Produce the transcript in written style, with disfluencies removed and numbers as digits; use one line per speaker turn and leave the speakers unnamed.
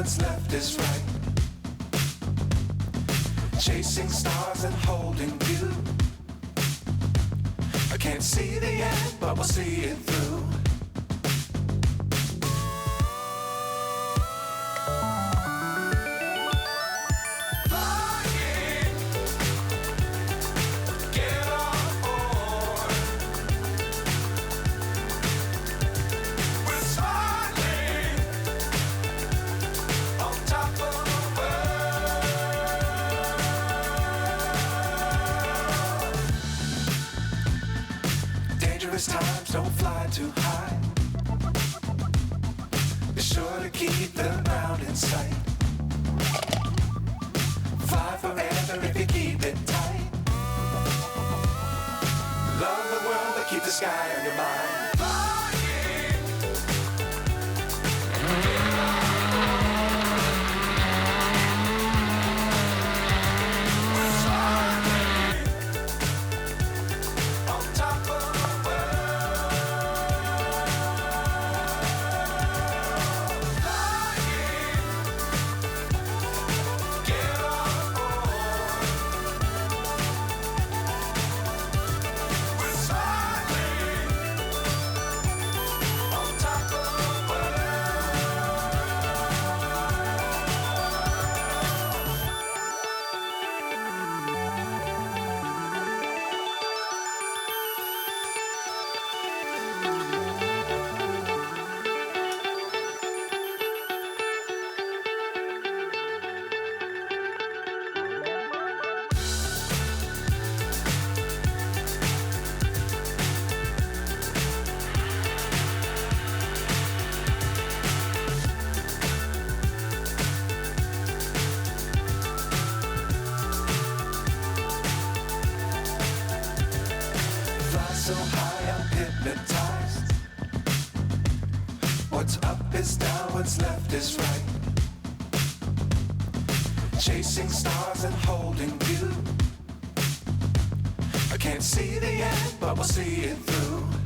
what's left is right. Chasing stars and holding you. I can't see the end, but we'll see it through. Times don't fly too high. Be sure to keep the ground in sight. Fly forever if you keep it tight. Love the world but keep the sky on your mind. So high I'm hypnotized. What's up is down, what's left is right. Chasing stars and holding you. I can't see the end, but we'll see it through.